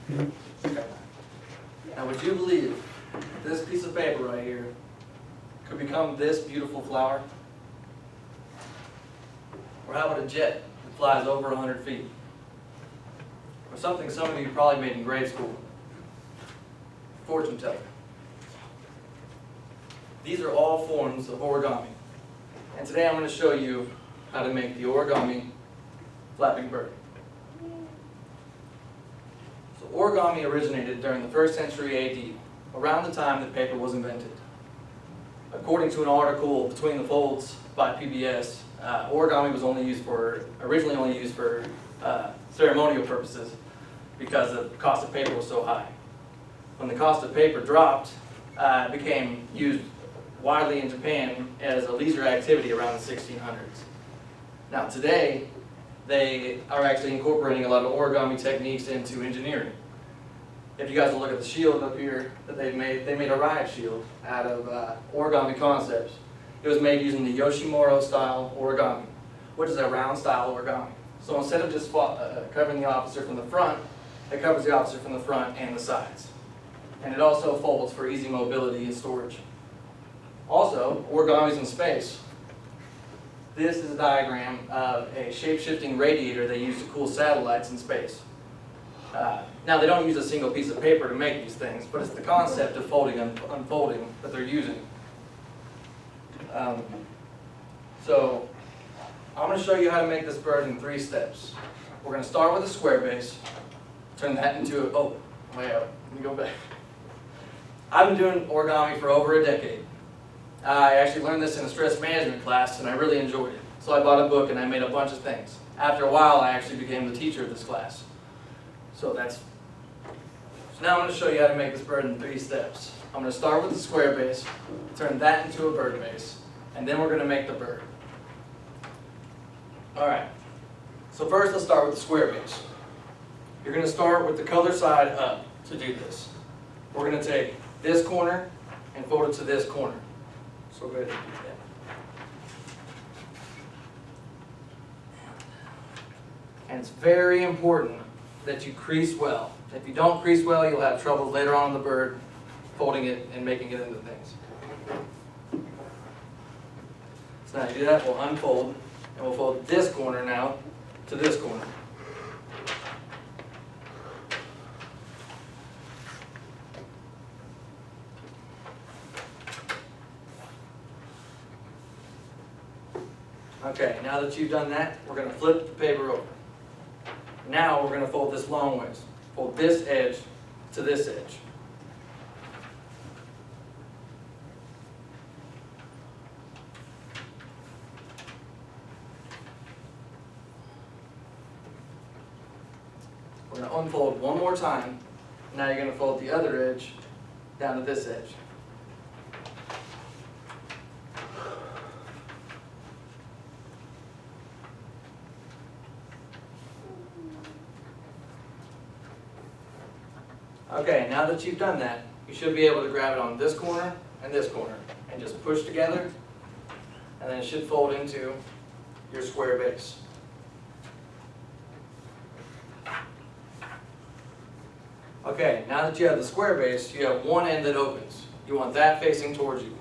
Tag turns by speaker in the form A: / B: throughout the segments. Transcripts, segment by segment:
A: Now would you believe this piece of paper right here could become this beautiful flower? Or how about a jet that flies over 100 feet? Or something some of you probably made in grade school. Fortune teller. These are all forms of origami. And today I'm going to show you how to make the origami flapping bird. So origami originated during the 1st century AD, around the time that paper was invented. According to an article, Between the Folds by PBS, origami was originally only used for ceremonial purposes because the cost of paper was so high. When the cost of paper dropped, it became used widely in Japan as a leisure activity around the 1600s. Now today, they are actually incorporating a lot of origami techniques into engineering. If you guys will look at the shield up here that they made a riot shield out of origami concepts. It was made using the Yoshimura style origami, which is a round style origami. So instead of just covering the officer from the front, it covers the officer from the front and the sides. And it also folds for easy mobility and storage. Also, origami's in space. This is a diagram of a shape-shifting radiator they use to cool satellites in space. Now, they don't use a single piece of paper to make these things, but it's the concept of folding and unfolding that they're using. So, I'm going to show you how to make this bird in 3 steps. We're going to start with a square base, turn that into a, oh, wait, let me go back. I've been doing origami for over a decade. I actually learned this in a stress management class and I really enjoyed it. So I bought a book and I made a bunch of things. After a while, I actually became the teacher of this class. So now I'm going to show you how to make this bird in 3 steps. I'm going to start with the square base, turn that into a bird base, and then we're going to make the bird. Alright, so first let's start with the square base. You're going to start with the color side up to do this. We're going to take this corner and fold it to this corner. So go ahead and do that. And it's very important that you crease well. If you don't crease well, you'll have trouble later on in the bird folding it and making it into things. So now to do that, we'll unfold, and we'll fold this corner now to this corner. Okay, now that you've done that, we're going to flip the paper over. Now we're going to fold this long ways. Fold this edge to this edge. We're going to unfold one more time. Now you're going to fold the other edge down to this edge. Okay, now that you've done that, you should be able to grab it on this corner and just push together, and then it should fold into your square base. Okay, now that you have the square base, you have one end that opens. You want that facing towards you.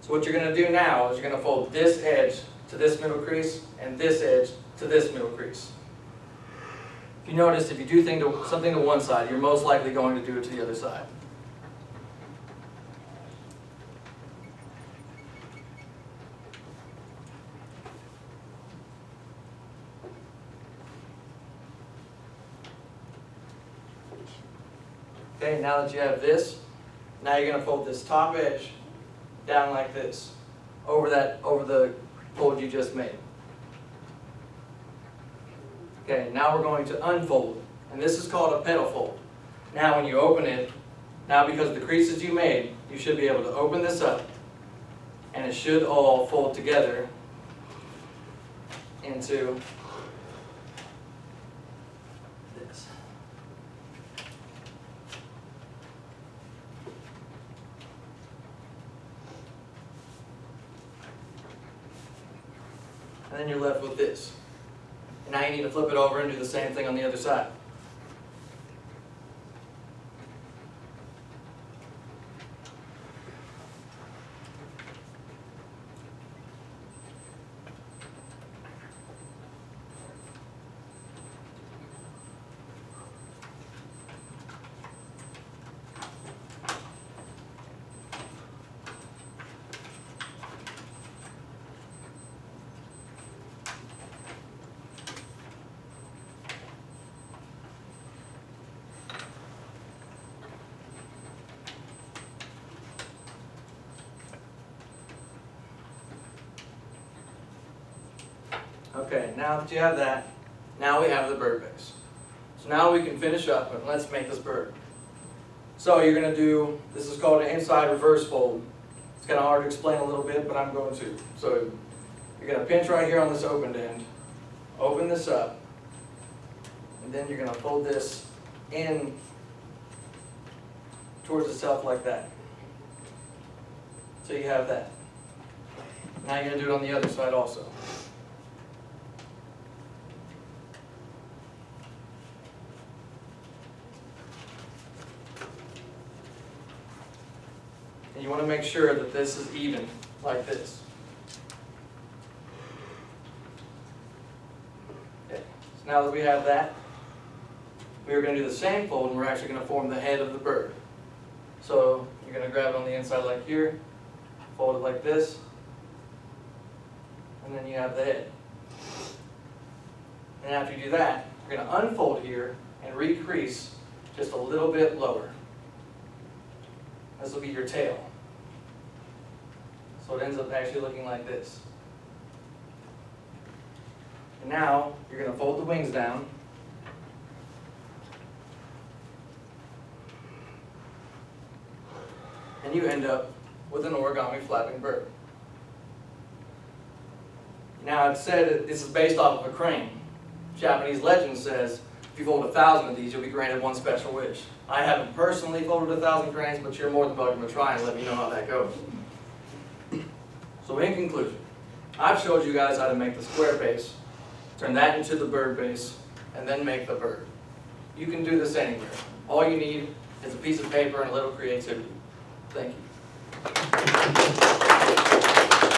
A: So what you're going to do now is you're going to fold this edge to this middle crease and this edge to this middle crease. If you notice, if you do something to one side, you're most likely going to do it to the other side. Okay, now that you have this, now you're going to fold this top edge down like this, over the fold you just made. Okay, now we're going to unfold, and this is called a petal fold. Now when you open it, now because of the creases you made, you should be able to open this up, and it should all fold together into this. And then you're left with this. And now you need to flip it over and do the same thing on the other side. Okay, now that you have that, now we have the bird base. So now we can finish up and let's make this bird. So you're going to do, this is called an inside reverse fold. It's kind of hard to explain a little bit, but I'm going to. So you're going to pinch right here on this opened end, open this up, and then you're going to fold this in towards itself like that. So you have that. Now you're going to do it on the other side also. And you want to make sure that this is even, like this. Okay, so now that we have that, we're going to do the same fold, and we're actually going to form the head of the bird. So you're going to grab it on the inside like here, fold it like this, and then you have the head. And after you do that, you're going to unfold here and recrease just a little bit lower. This will be your tail. So it ends up actually looking like this. And now, you're going to fold the wings down. And you end up with an origami flapping bird. Now it's said that this is based off of a crane. Japanese legend says if you fold 1,000 of these, you'll be granted one special wish. I haven't personally folded 1,000 cranes, but you're more than welcome to try and let me know how that goes. So in conclusion, I've showed you guys how to make the square base, turn that into the bird base, and then make the bird. You can do this anywhere. All you need is a piece of paper and a little creativity. Thank you.